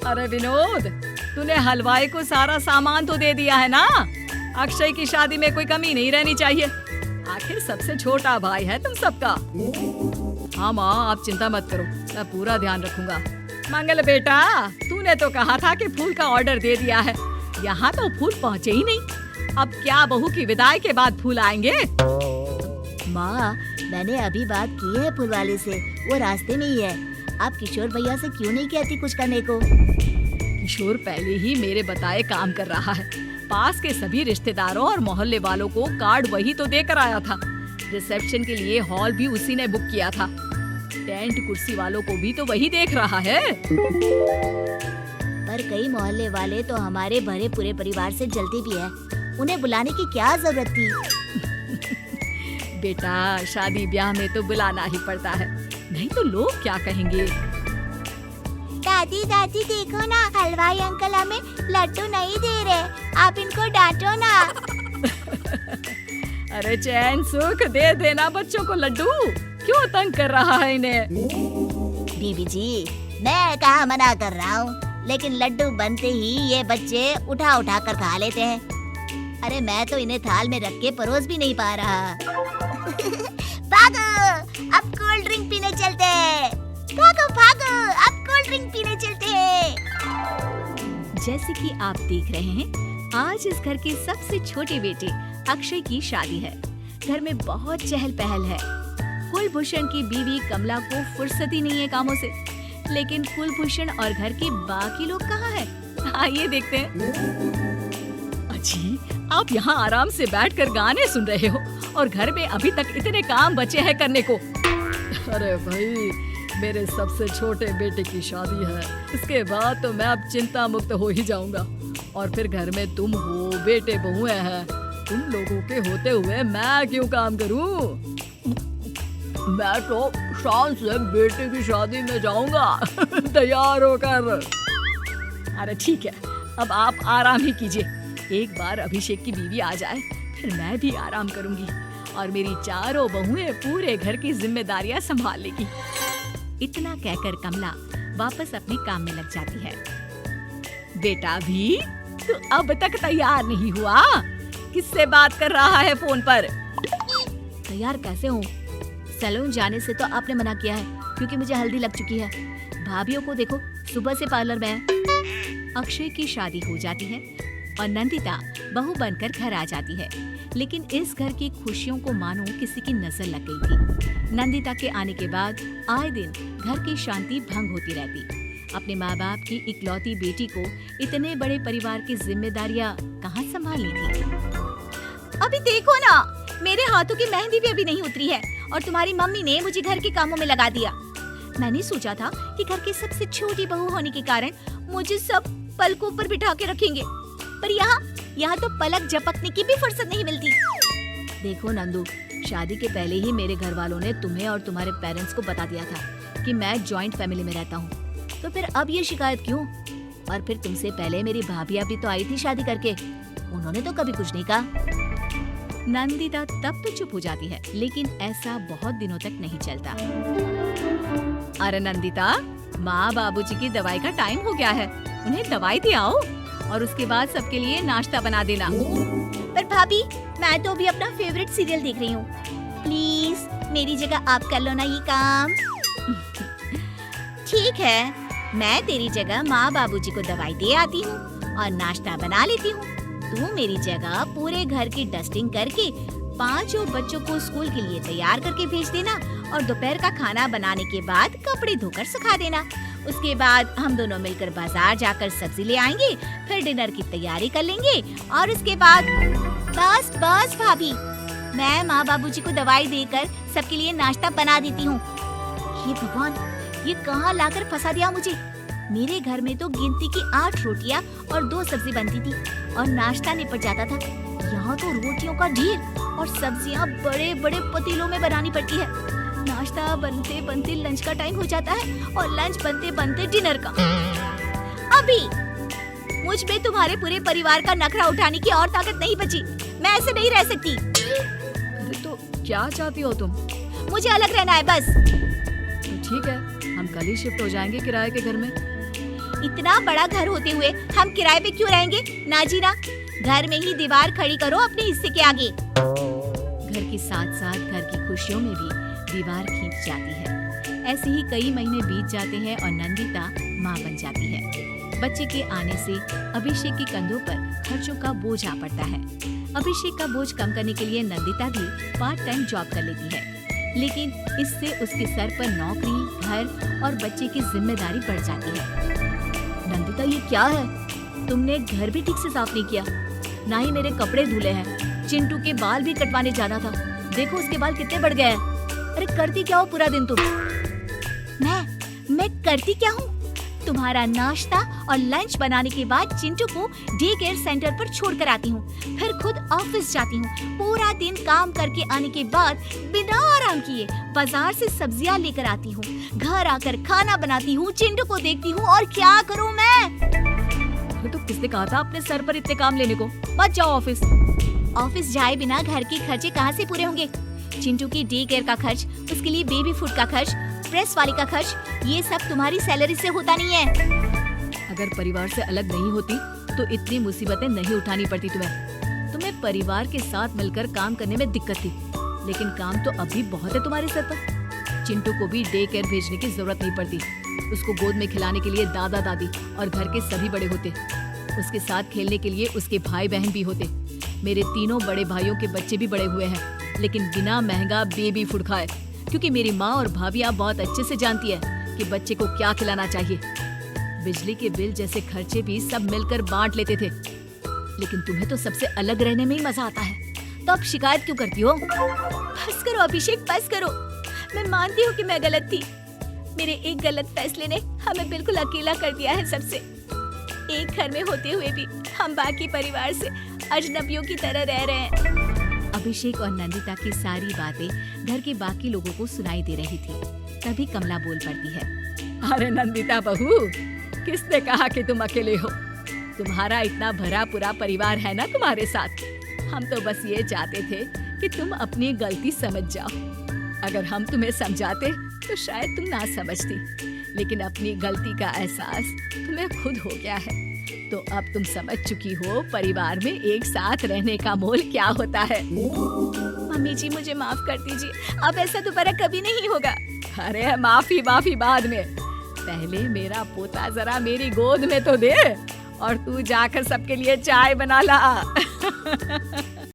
अरे विनोद, तूने हलवाई को सारा सामान तो दे दिया है ना। अक्षय की शादी में कोई कमी नहीं रहनी चाहिए। आखिर सबसे छोटा भाई है तुम सबका। हाँ माँ, आप चिंता मत करो, मैं पूरा ध्यान रखूंगा। मंगल बेटा, तूने तो कहा था कि फूल का ऑर्डर दे दिया है, यहाँ तो फूल पहुँचे ही नहीं। अब क्या बहू की विदाई के बाद फूल आएंगे? माँ, मैंने अभी बात की है फूल वाले से, वो रास्ते में ही है। आप किशोर भैया से क्यों नहीं कहती कुछ करने को? किशोर पहले ही मेरे बताए काम कर रहा है। पास के सभी रिश्तेदारों और मोहल्ले वालों को कार्ड वही तो देकर आया था। रिसेप्शन के लिए हॉल भी उसी ने बुक किया था। टेंट कुर्सी वालों को भी तो वही देख रहा है। पर कई मोहल्ले वाले तो हमारे भरे पूरे परिवार से जलते भी है, उन्हें बुलाने की क्या जरूरत थी? बेटा, शादी ब्याह में तो बुलाना ही पड़ता है, नहीं तो लोग क्या कहेंगे। दादी दादी देखो ना, हलवाई अंकल हमें लड्डू नहीं दे रहे, आप इनको डांटो ना। अरे चैन सुख दे देना बच्चों को लड्डू, क्यों तंग कर रहा है इन्हें? बीबी जी, मैं कहाँ मना कर रहा हूँ, लेकिन लड्डू बनते ही ये बच्चे उठा उठा कर खा लेते हैं। अरे मैं तो इन्हें थाल में रख के परोस भी नहीं पा रहा। भागो, अब कोल्ड ड्रिंक पीने चलते हैं। भागो भागो, अब कोल्ड ड्रिंक पीने चलते हैं। जैसे कि आप देख रहे हैं, आज इस घर के सबसे छोटे बेटे अक्षय की शादी है। घर में बहुत चहल पहल है। कुलभूषण की बीवी कमला को फुर्सत ही नहीं है कामों से, लेकिन कुलभूषण और घर के बाकी लोग कहाँ हैं? आइए देखते हैं। अजी, आप यहाँ आराम से बैठकर गाने सुन रहे हो और घर में अभी तक इतने काम बचे हैं करने को। अरे भाई, मेरे सबसे छोटे बेटे की शादी है, इसके बाद तो मैं अब चिंता मुक्त हो ही जाऊंगा। और फिर घर में तुम हो, बेटे बहुएं हैं, तुम लोगों के होते हुए मैं क्यों काम करूं? मैं तो शान से बेटे की शादी में जाऊंगा तैयार होकर। अरे ठीक है, अब आप आराम ही कीजिए। एक बार अभिषेक की बीवी आ जाए, फिर मैं भी आराम करूंगी और मेरी चारों बहुएं पूरे घर की जिम्मेदारियां संभाल लेगी। इतना कहकर कमला वापस अपने काम में लग जाती है। बेटा भी, तू अब तक तैयार नहीं हुआ? किससे बात कर रहा है फोन पर? तैयार कैसे हूँ? सैलून जाने से तो आपने मना किया है, क्योंकि मुझे हल्दी लग चुकी है। भाभीयों को देखो, सुबह से पार्लर में है। अक्षय की शादी हो जाती है और नंदिता बहू बनकर घर आ जाती है, लेकिन इस घर की खुशियों को मानो किसी की नजर लग गई थी। नंदिता के आने के बाद आए दिन घर की शांति भंग होती रहती। अपने माँ बाप की इकलौती बेटी को इतने बड़े परिवार की जिम्मेदारियाँ कहाँ संभालनी थी? अभी देखो ना, मेरे हाथों की मेहंदी भी अभी नहीं उतरी है और तुम्हारी मम्मी ने मुझे घर के कामों में लगा दिया। मैंने सोचा था कि घर की सबसे छोटी बहू होने के कारण मुझे सब पलकों पर बिठा के रखेंगे, पर यहाँ तो पलक झपकने की भी फुर्सत नहीं मिलती। देखो नंदू, शादी के पहले ही मेरे घर वालों ने तुम्हें और तुम्हारे पेरेंट्स को बता दिया था कि मैं जॉइंट फैमिली में रहता हूँ, तो फिर अब ये शिकायत क्यों? और फिर तुमसे पहले मेरी भाभियाँ भी तो आई थी शादी करके, उन्होंने तो कभी कुछ नहीं कहा। नंदिता तब तो चुप हो जाती है, लेकिन ऐसा बहुत दिनों तक नहीं चलता। अरे नंदिता, माँ बाबूजी की दवाई का टाइम हो गया है, उन्हें दवाई दिलाओ और उसके बाद सबके लिए नाश्ता बना देना। पर भाभी, मैं तो अभी अपना फेवरेट सीरियल देख रही हूँ, प्लीज मेरी जगह आप कर लो ना ये काम। ठीक है, मैं तेरी जगह माँ बाबूजी को दवाई दे आती हूँ और नाश्ता बना लेती हूँ। तू मेरी जगह पूरे घर की डस्टिंग करके 5 बच्चों को स्कूल के लिए तैयार करके भेज देना और दोपहर का खाना बनाने के बाद कपड़े धोकर सुखा देना। उसके बाद हम दोनों मिलकर बाजार जाकर सब्जी ले आएंगे, फिर डिनर की तैयारी कर लेंगे और उसके बाद बस बस भाभी, मैं माँ बाबूजी को दवाई देकर सबके लिए नाश्ता बना देती हूँ। ये भगवान, ये कहाँ लाकर फंसा दिया मुझे। मेरे घर में तो गिनती की 8 रोटियाँ और 2 सब्जी बनती थी और नाश्ता निपट जाता था। यहाँ तो रोटियों का ढेर और सब्जियाँ बड़े बड़े पतीलों में बनानी पड़ती है। नाश्ता बनते बनते लंच का टाइम हो जाता है और लंच बनते बनते डिनर का। अभी मुझ पे तुम्हारे पूरे परिवार का नखरा उठाने की और ताकत नहीं बची। मैं ऐसे नहीं रह सकती। अरे तो क्या चाहती हो तुम? मुझे अलग रहना है बस। तो ठीक है, हम कल ही शिफ्ट हो जाएंगे किराए के घर में। इतना बड़ा घर होते हुए हम किराए पे क्यों रहेंगे? ना जी ना, घर में ही दीवार खड़ी करो अपने हिस्से के आगे। घर के साथ साथ घर की खुशियों में भी दीवार खींच जाती है। ऐसे ही कई महीने बीत जाते हैं और नंदिता माँ बन जाती है। बच्चे के आने से अभिषेक के कंधों पर खर्चों का बोझ आ पड़ता है। अभिषेक का बोझ कम करने के लिए नंदिता भी पार्ट टाइम जॉब कर लेती है, लेकिन इससे उसके सर पर नौकरी, घर और बच्चे की जिम्मेदारी बढ़ जाती है। नंदिता, ये क्या है? तुमने घर भी ठीक से साफ नहीं किया, ना ही मेरे कपड़े धुले हैं। चिंटू के बाल भी कटवाने जाना था, देखो उसके बाल कितने बढ़ गए हैं। अरे करती क्या हो पूरा दिन तुम? मैं करती क्या हूँ? तुम्हारा नाश्ता और लंच बनाने के बाद चिंटू को डे केयर सेंटर पर छोड़ कर आती हूँ, फिर खुद ऑफिस जाती हूँ। पूरा दिन काम करके आने के बाद बिना आराम किए बाजार से सब्जियाँ लेकर आती हूँ, घर आकर खाना बनाती हूँ, चिंटू को देखती हूँ, और क्या करूँ मैं? तो किसने कहा था अपने सर पर इतने काम लेने को? मत जाओ ऑफिस। ऑफिस जाए बिना घर के खर्चे कहाँ से पूरे होंगे? चिंटू की डे केयर का खर्च, उसके लिए बेबी फूड का खर्च, प्रेस वाली का खर्च, ये सब तुम्हारी सैलरी से होता नहीं है। अगर परिवार से अलग नहीं होती तो इतनी मुसीबतें नहीं उठानी पड़ती तुम्हें परिवार के साथ मिलकर काम करने में दिक्कत थी, लेकिन काम तो अभी बहुत है तुम्हारे सर पर। चिंटू को भी डे केयर भेजने की जरूरत नहीं पड़ती। उसको गोद में खिलाने के लिए दादा दादी और घर के सभी बड़े होते। उसके साथ खेलने के लिए उसके भाई बहन भी होते। मेरे तीनों बड़े भाइयों के बच्चे भी बड़े हुए हैं, लेकिन बिना महंगा बेबी फूड खाए, क्योंकि मेरी माँ और भाभियाँ बहुत अच्छे से जानती है कि बच्चे को क्या खिलाना चाहिए। बिजली के बिल जैसे खर्चे भी सब मिलकर बांट लेते थे, लेकिन तुम्हें तो सबसे अलग रहने में ही मजा आता है, तो अब शिकायत क्यों करती हो? बस करो अभिषेक, बस करो। मैं मानती हूँ कि मैं गलत थी। मेरे एक गलत फैसले ने हमें बिल्कुल अकेला कर दिया है सबसे। एक घर में होते हुए भी हम बाकी परिवार से अजनबियों की तरह रह रहे हैं। अभिषेक और नंदिता की सारी बातें घर के बाकी लोगों को सुनाई दे रही थी। तभी कमला बोल पड़ती है, अरे नंदिता बहू, किसने कहा कि तुम अकेले हो? तुम्हारा इतना भरा पूरा परिवार है ना तुम्हारे साथ। हम तो बस ये चाहते थे कि तुम अपनी गलती समझ जाओ। अगर हम तुम्हें समझाते तो शायद तुम ना समझती, लेकिन अपनी गलती का एहसास तुम्हें खुद हो गया है, तो अब तुम समझ चुकी हो परिवार में एक साथ रहने का मोल क्या होता है। मम्मी जी, मुझे माफ कर दीजिए, अब ऐसा दोबारा कभी नहीं होगा। अरे माफी बाद में, पहले मेरा पोता जरा मेरी गोद में तो दे, और तू जाकर सबके लिए चाय बना ला।